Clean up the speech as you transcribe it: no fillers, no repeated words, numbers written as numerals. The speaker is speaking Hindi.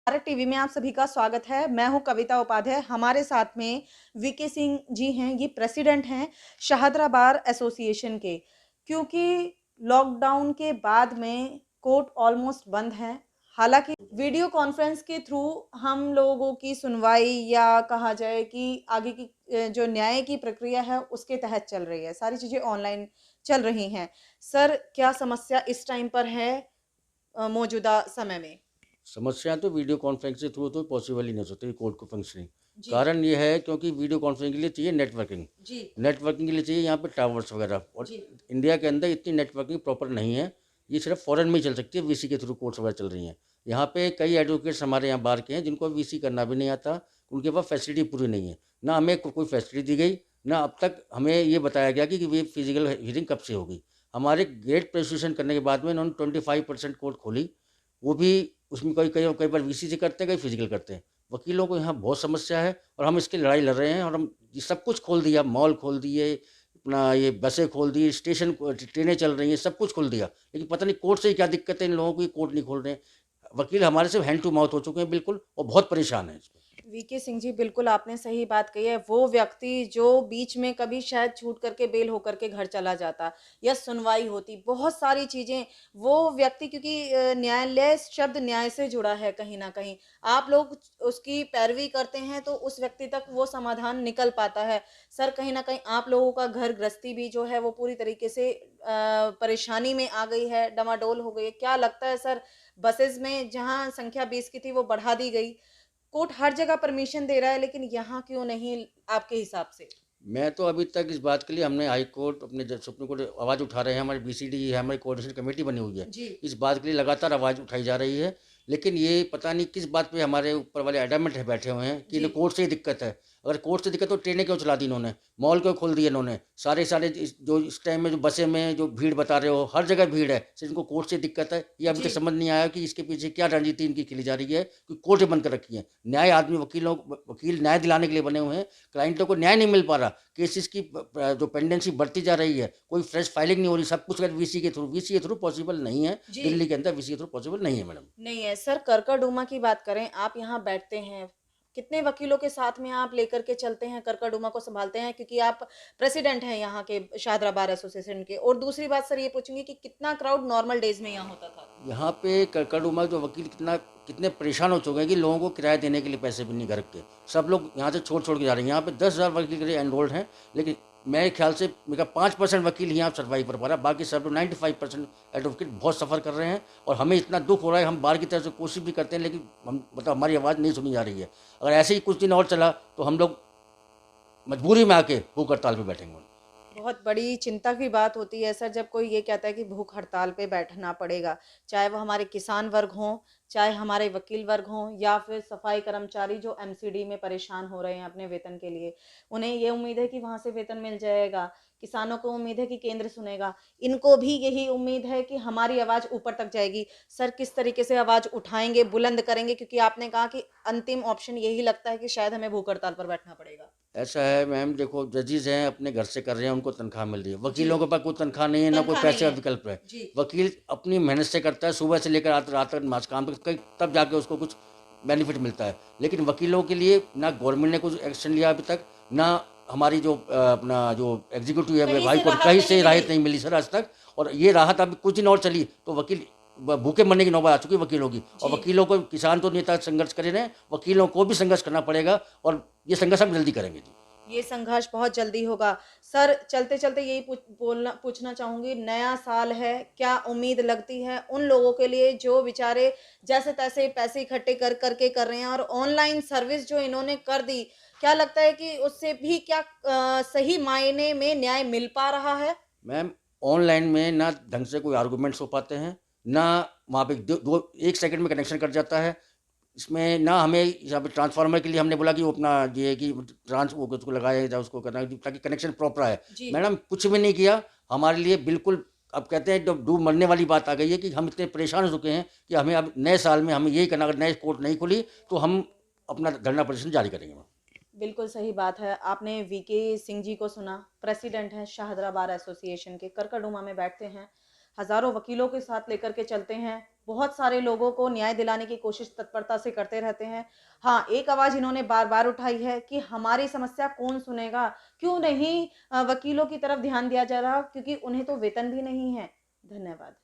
भारत टीवी में आप सभी का स्वागत है। मैं हूं कविता उपाध्याय। हमारे साथ में वीके सिंह जी हैं, ये प्रेसिडेंट हैं शाहदरा बार एसोसिएशन के। क्योंकि लॉकडाउन के बाद में कोर्ट ऑलमोस्ट बंद है, हालांकि वीडियो कॉन्फ्रेंस के थ्रू हम लोगों की सुनवाई या कहा जाए कि आगे की जो न्याय की प्रक्रिया है उसके तहत चल रही है। सारी चीजें ऑनलाइन चल रही हैं। सर, क्या समस्या इस टाइम पर है मौजूदा समय में? समस्या तो वीडियो कॉन्फ्रेंस के थ्रू तो पॉसिबल ही नहीं हो सकती कोर्ट को फंक्शनिंग। जी। कारण ये है क्योंकि वीडियो कॉन्फ्रेंसिंग के लिए चाहिए नेटवर्किंग। जी। नेटवर्किंग के लिए चाहिए यहाँ पे टावर्स वगैरह, और जी। इंडिया के अंदर इतनी नेटवर्किंग प्रॉपर नहीं है। ये सिर्फ फॉरेन में ही चल सकती है, वीसी के थ्रू कोर्ट्स वगैरह चल रही हैं। यहाँ पे कई एडवोकेट्स हमारे यहाँ बार के हैं जिनको वीसी करना भी नहीं आता, उनके पास फैसिलिटी पूरी नहीं है। ना हमें कोई फैसिलिटी दी गई, ना अब तक हमें ये बताया गया कि ये फिजिकल हियरिंग कब से होगी। हमारे ग्रेट प्रोसिक्यूशन करने के बाद में इन्होंने 25% कोर्ट खोली, वो भी उसमें कई कई कई बार वीसी से करते हैं, कई फिजिकल करते हैं। वकीलों को यहाँ बहुत समस्या है और हम इसकी लड़ाई लड़ रहे हैं। और हम ये सब कुछ खोल दिया, मॉल खोल दिए, अपना ये बसें खोल दी, स्टेशन ट्रेनें चल रही हैं, सब कुछ खोल दिया, लेकिन पता नहीं कोर्ट से ही क्या दिक्कत है इन लोगों को, ये कोर्ट नहीं खोल रहे हैं। वकील हमारे सिर्फ हैंड टू माउथ हो चुके हैं बिल्कुल, और बहुत परेशान है इस पर। वीके सिंह जी, बिल्कुल आपने सही बात कही है। वो व्यक्ति जो बीच में कभी शायद छूट करके बेल होकर के घर चला जाता या सुनवाई होती, बहुत सारी चीजें, वो व्यक्ति क्योंकि न्यायालय शब्द न्याय से जुड़ा है कहीं ना कहीं। आप लोग उसकी पैरवी करते हैं तो उस व्यक्ति तक वो समाधान निकल पाता है। सर, कहीं ना कहीं आप लोगों का घर गृहस्थी भी जो है वो पूरी तरीके से परेशानी में आ गई है, डमाडोल हो गई है। क्या लगता है सर, बसेस में जहां संख्या 20 की थी वो बढ़ा दी गई, कोर्ट हर जगह परमिशन दे रहा है, लेकिन यहाँ क्यों नहीं आपके हिसाब से? मैं तो अभी तक इस बात के लिए, हमने हाई कोर्ट, अपने सुप्रीम कोर्ट आवाज़ उठा रहे हैं, हमारी बीसीडी है, हमारी कोऑर्डिनेशन कमेटी बनी हुई है, जी। इस बात के लिए लगातार आवाज़ उठाई जा रही है। लेकिन ये पता नहीं किस बात पे हमारे ऊपर वाले एडमेंट है बैठे हुए हैं कि जी। इन्हें कोर्ट से ही दिक्कत है। अगर कोर्ट से दिक्कत तो ट्रेनें क्यों चला दी इन्होंने, मॉल क्यों खोल दिए इन्होंने, सारे सारे जो इस टाइम में जो बसें में जो भीड़ बता रहे हो, हर जगह भीड़ है, सिर्फ इनको कोर्ट से दिक्कत है। ये अभी तक जी। समझ नहीं आया कि इसके पीछे क्या रणनीति इनकी खेली जा रही है कि कोर्ट बंद कर रखी है। न्याय आदमी, वकील न्याय दिलाने के लिए बने हुए हैं, क्लाइंटों को न्याय नहीं मिल पा रहा। केसेस की जो पेंडेंसी बढ़ती जा रही है, कोई फ्रेश फाइलिंग नहीं हो रही, सब कुछ अगर वीसी के थ्रू पॉसिबल नहीं है। जी। दिल्ली के अंदर वीसी के थ्रू पॉसिबल नहीं है मैडम। नहीं है सर। करकरडुमा की बात करें, आप यहाँ बैठते हैं, कितने वकीलों के साथ में आप लेकर के चलते हैं, करकरडुमा को संभालते हैं? क्योंकि आप प्रेसिडेंट हैं यहाँ के शाहदरा बार एसोसिएशन के। और दूसरी बात सर ये पूछूंगी कि कितना क्राउड नॉर्मल डेज में यहाँ होता था? यहाँ पे कड़कड़ उमर जो वकील कितने परेशान हो चुके हैं कि लोगों को किराया देने के लिए पैसे भी नहीं घर के, सब लोग यहाँ से छोड़ छोड़ के जा रहे हैं। यहाँ पे 10,000 वकील एनरोल्ड हैं, लेकिन मेरे ख्याल से मेरा 5% वकील यहाँ सर्वाइव कर पा रहा है, बाकी सब लोग 95% एडवोकेट बहुत सफ़र कर रहे हैं। और हमें इतना दुख हो रहा है, हम बार की तरफ से कोशिश भी करते हैं, लेकिन हम मतलब हमारी आवाज़ नहीं सुनी जा रही है। अगर ऐसे ही कुछ दिन और चला तो हम लोग मजबूरी में आके भूख हड़ताल पे बैठेंगे। बहुत बड़ी चिंता की बात होती है सर, जब कोई ये कहता है कि भूख हड़ताल पे बैठना पड़ेगा। चाहे वो हमारे किसान वर्ग हों, चाहे हमारे वकील वर्ग हों, या फिर सफाई कर्मचारी जो एमसीडी में परेशान हो रहे हैं अपने वेतन के लिए। उन्हें ये उम्मीद है कि वहां से वेतन मिल जाएगा। किसानों को उम्मीद है कि केंद्र सुनेगा। इनको भी यही उम्मीद है कि हमारी आवाज ऊपर तक जाएगी। सर, किस तरीके से आवाज उठाएंगे, बुलंद करेंगे? क्योंकि आपने कहा कि अंतिम ऑप्शन यही लगता है कि शायद हमें भूख हड़ताल पर बैठना पड़ेगा। ऐसा है मैम, देखो जजेस हैं अपने घर से कर रहे हैं, उनको तनख्वाह मिल रही है। जी। वकीलों के पास कोई तनख्वाह नहीं है, ना कोई तनख्वाह नहीं पैसे का है। विकल्प है। जी। वकील अपनी मेहनत से करता है, सुबह से लेकर रात तक मास काम कई तब जाके उसको कुछ बेनिफिट मिलता है। लेकिन वकीलों के लिए ना गवर्नमेंट ने कुछ एक्शन लिया अभी तक, ना हमारी जो अपना जो एग्जीक्यूटिव है कहीं हाई से कोर्ट, राहत कहीं नहीं से मिली। राहत नहीं मिली सर आज तक। और ये राहत अभी कुछ दिन और चली तो वकील भूखे मरने की नौबत आ चुकी है वकीलों की। और जी। वकीलों को, किसान तो नेता संघर्ष करे रहे हैं, वकीलों को भी संघर्ष करना पड़ेगा, और ये संघर्ष हम जल्दी करेंगे जी। ये संघर्ष बहुत जल्दी होगा। सर, चलते चलते यही पूछना चाहूंगी, नया साल है, क्या उम्मीद लगती है उन लोगों के लिए जो बेचारे जैसे तैसे पैसे इकट्ठे कर करके कर रहे हैं, और ऑनलाइन सर्विस जो इन्होंने कर दी, क्या लगता है कि उससे भी क्या सही मायने में न्याय मिल पा रहा है? मैम, ऑनलाइन में ना ढंग से कोई आर्गूमेंट्स हो पाते हैं, ना वहाँ पे एक सेकंड में कनेक्शन कट जाता है। इसमें ना हमें यहाँ पे ट्रांसफार्मर के लिए हमने बोला कि वो अपना ये कि वो उसको लगाया जाए, उसको करना ताकि कनेक्शन प्रॉपर आए। जी। मैडम कुछ भी नहीं किया हमारे लिए, बिल्कुल। अब कहते हैं जब डूब मरने वाली बात आ गई है कि हम इतने परेशान हो चुके हैं कि हमें अब नए साल में हमें यही करना, अगर नए कोर्ट नहीं खुली तो हम अपना धरना प्रदर्शन जारी करेंगे। बिल्कुल सही बात है। आपने वीके सिंह जी को सुना, प्रेसिडेंट हैं शाहदरा बार एसोसिएशन के, करकरडुमा में बैठते हैं, हजारों वकीलों के साथ लेकर के चलते हैं, बहुत सारे लोगों को न्याय दिलाने की कोशिश तत्परता से करते रहते हैं। हाँ, एक आवाज़ इन्होंने बार-बार उठाई है कि हमारी समस्या कौन सुनेगा? क्यों नहीं वकीलों की तरफ ध्यान दिया जा रहा? क्योंकि उन्हें तो वेतन भी नहीं है। धन्यवाद।